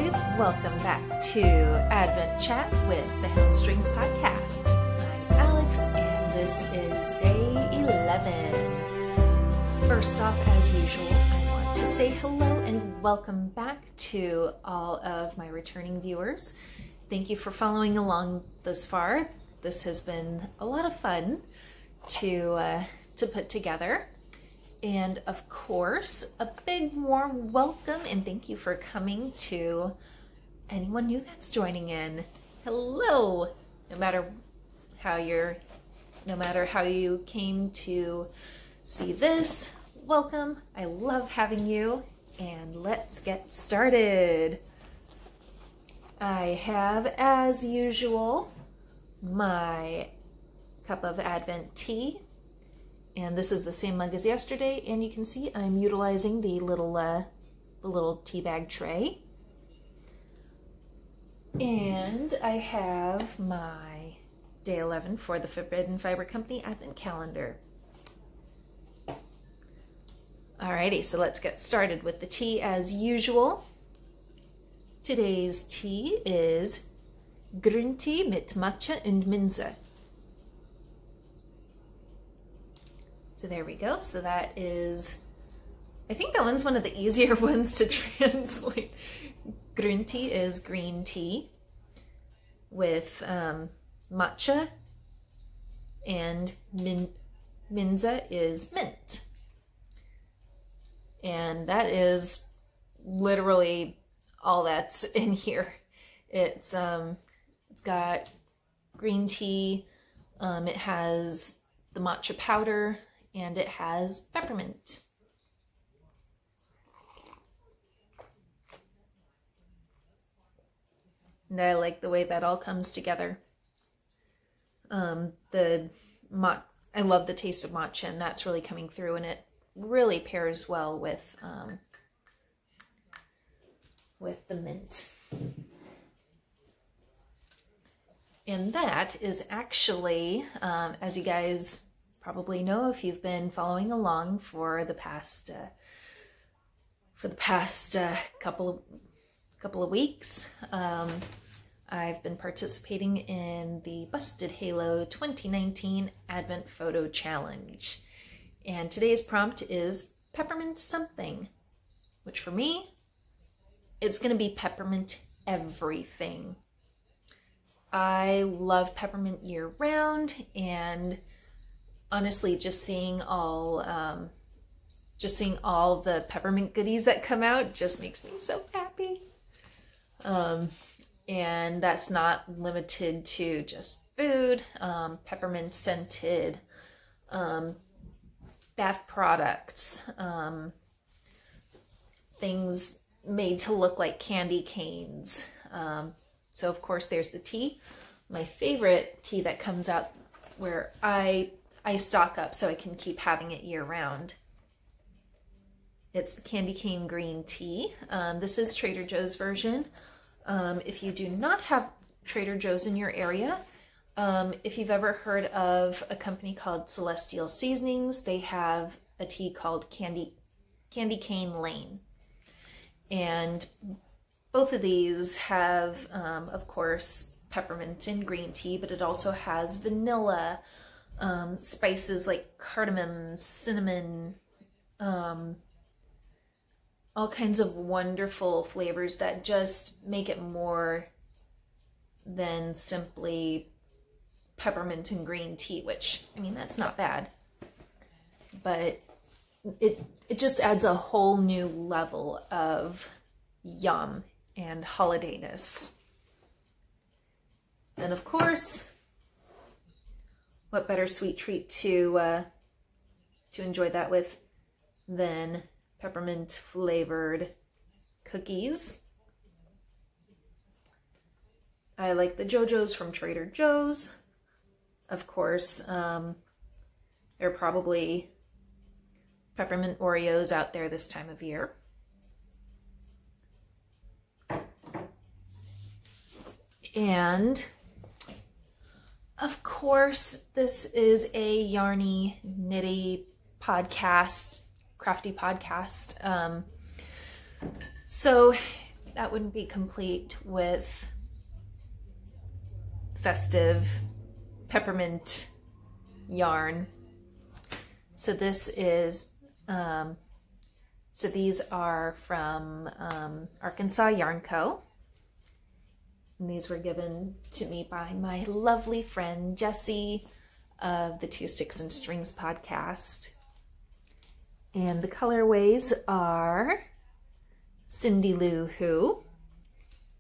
guys, welcome back to Advent Chat with the Hamstrings Podcast. I'm Alex and this is day 11. First off, as usual, I want to say hello and welcome back to all of my returning viewers. Thank you for following along thus far. This has been a lot of fun to put together. And of course, a big warm welcome and thank you for coming to anyone new that's joining in. Hello! No matter how you came to see this, welcome. I love having you and let's get started. I have, as usual, my cup of Advent tea. And this is the same mug as yesterday, and you can see I'm utilizing the little tea bag tray. And I have my day 11 for the Forbidden Fiber Company Advent Calendar. Alrighty, so let's get started with the tea as usual. Today's tea is green tea mit matcha und Minze. So there we go. So that is, I think that one's one of the easier ones to translate. Green tea is green tea with matcha, and minze is mint. And that is literally all that's in here. It's got green tea, it has the matcha powder, and it has peppermint. And I like the way that all comes together. I love the taste of matcha, and that's really coming through, and it really pairs well with the mint. And that is actually, as you guys probably know if you've been following along for the past couple of weeks, I've been participating in the Busted Halo 2019 Advent Photo Challenge, and today's prompt is peppermint something, which for me, it's going to be peppermint everything. I love peppermint year round, and honestly, just seeing all the peppermint goodies that come out just makes me so happy. And that's not limited to just food. Peppermint scented bath products, things made to look like candy canes. So of course there's the tea. My favorite tea that comes out where I stock up so I can keep having it year round. It's the candy cane green tea. This is Trader Joe's version. If you do not have Trader Joe's in your area, if you've ever heard of a company called Celestial Seasonings, they have a tea called Candy Cane Lane. And both of these have, of course, peppermint and green tea, but it also has vanilla, spices like cardamom, cinnamon, all kinds of wonderful flavors that just make it more than simply peppermint and green tea, which, I mean, that's not bad, but it just adds a whole new level of yum and holidayness. And of course, what better sweet treat to enjoy that with than peppermint flavored cookies. I like the JoJo's from Trader Joe's. Of course, there are probably peppermint Oreos out there this time of year. And of course, this is a yarny, knitty podcast, crafty podcast. So that wouldn't be complete with festive peppermint yarn. So this is, so these are from Arkansas Yarn Co. And these were given to me by my lovely friend Jessie of the 2 Sticks and Strings podcast. And the colorways are Cindy Lou Who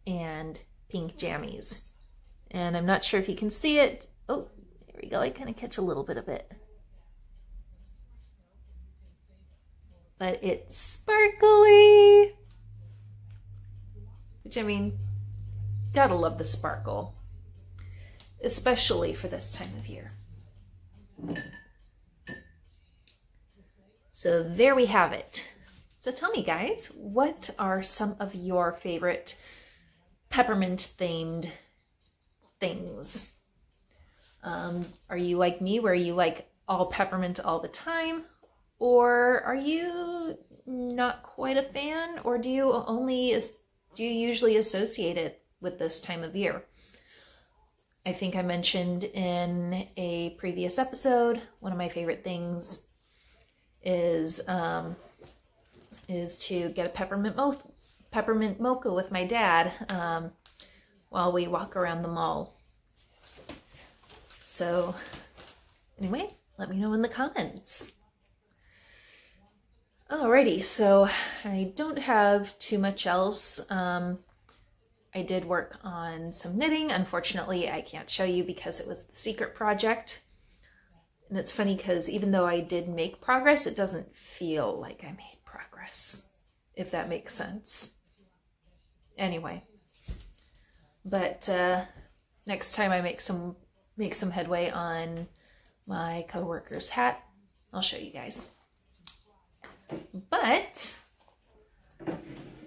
and Pink Jammies. And I'm not sure if you can see it. Oh, there we go. I kind of catch a little bit of it. But it's sparkly. Which, I mean, gotta love the sparkle. Especially for this time of year. So there we have it. So tell me, guys, what are some of your favorite peppermint themed things? Are you like me, where you like all peppermint all the time? Or are you not quite a fan? Or do you usually associate it with this time of year? I think I mentioned in a previous episode, one of my favorite things is to get a peppermint mocha with my dad while we walk around the mall. So anyway, let me know in the comments. Alrighty, so I don't have too much else. I did work on some knitting. Unfortunately, I can't show you because it was the secret project. And it's funny because even though I did make progress, it doesn't feel like I made progress, if that makes sense. Anyway, but next time I make some headway on my coworker's hat, I'll show you guys. But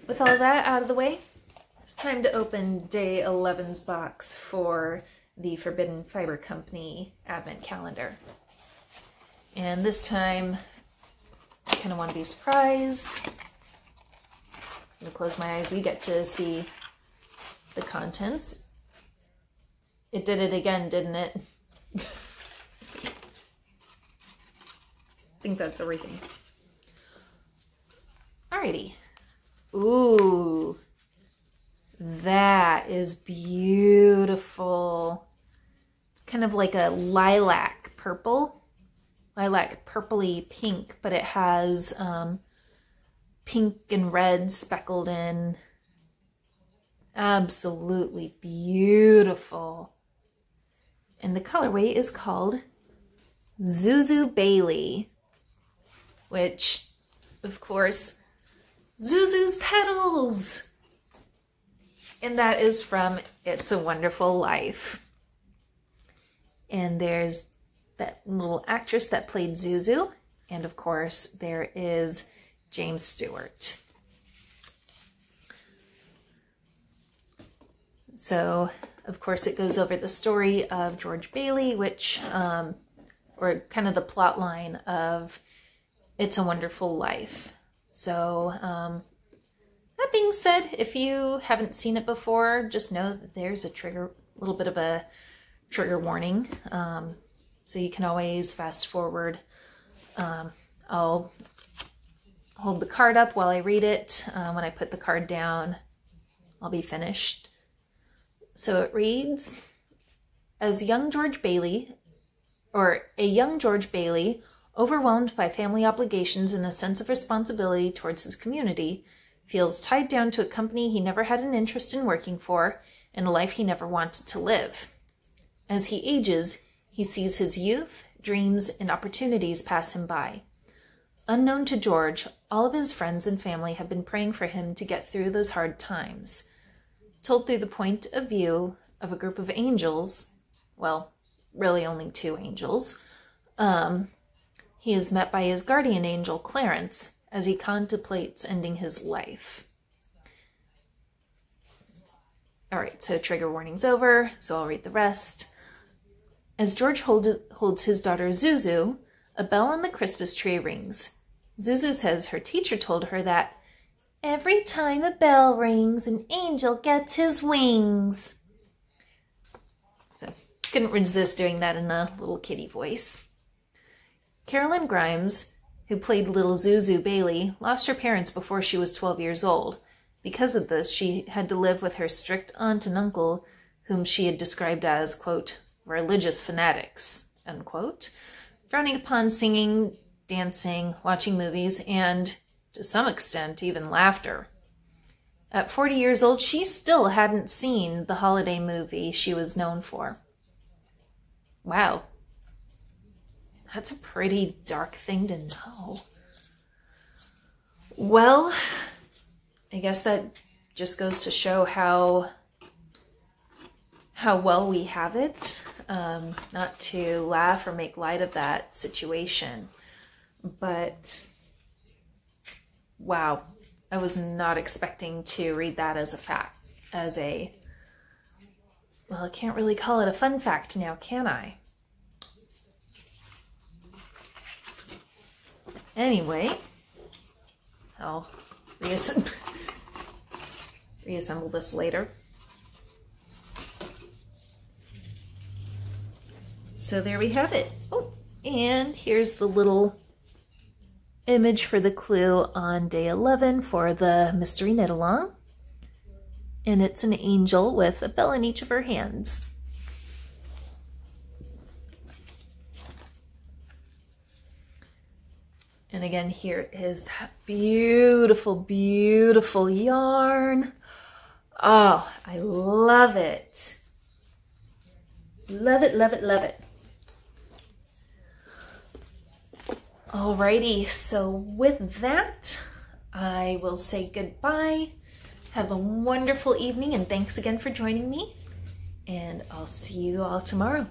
with all that out of the way, it's time to open day 11's box for the Forbidden Fiber Company Advent Calendar. And this time, I kind of want to be surprised. I'm going to close my eyes so you get to see the contents. It did it again, didn't it? I think that's everything. Alrighty. Ooh. That is beautiful. It's kind of like a lilac purple. Lilac purpley pink, but it has pink and red speckled in. Absolutely beautiful. And the colorway is called Zuzu Bailey, which, of course, Zuzu's Petals! And that is from It's a Wonderful Life. And there's that little actress that played Zuzu. And of course, there is James Stewart. So, of course, it goes over the story of George Bailey, which, or kind of the plot line of It's a Wonderful Life. So, that being said, if you haven't seen it before, just know that there's a little bit of a trigger warning. So you can always fast forward. I'll hold the card up while I read it. When I put the card down, I'll be finished. So it reads, a young George Bailey, overwhelmed by family obligations and a sense of responsibility towards his community, feels tied down to a company he never had an interest in working for and a life he never wanted to live. As he ages, he sees his youth, dreams, and opportunities pass him by. Unknown to George, all of his friends and family have been praying for him to get through those hard times. Told through the point of view of a group of angels, well, really only 2 angels, he is met by his guardian angel, Clarence, as he contemplates ending his life. All right, so trigger warning's over, so I'll read the rest. As George holds his daughter Zuzu, a bell on the Christmas tree rings. Zuzu says her teacher told her that Every time a bell rings, an angel gets his wings. So, couldn't resist doing that in a little kitty voice. Carolyn Grimes, who played little Zuzu Bailey, lost her parents before she was 12 years old. Because of this, she had to live with her strict aunt and uncle, whom she had described as, quote, religious fanatics, unquote, frowning upon singing, dancing, watching movies, and, to some extent, even laughter. At 40 years old, she still hadn't seen the holiday movie she was known for. Wow. That's a pretty dark thing to know. Well, I guess that just goes to show how well we have it. Not to laugh or make light of that situation, but wow, I was not expecting to read that as a fact, well, I can't really call it a fun fact now, can I? Anyway, I'll reassemble this later. So there we have it. Oh, and here's the little image for the clue on day 11 for the mystery knit along. And it's an angel with a bell in each of her hands. And again, here is that beautiful, beautiful yarn. Oh, I love it. Love it, love it, love it. Alrighty, so with that, I will say goodbye. Have a wonderful evening, and thanks again for joining me. And I'll see you all tomorrow.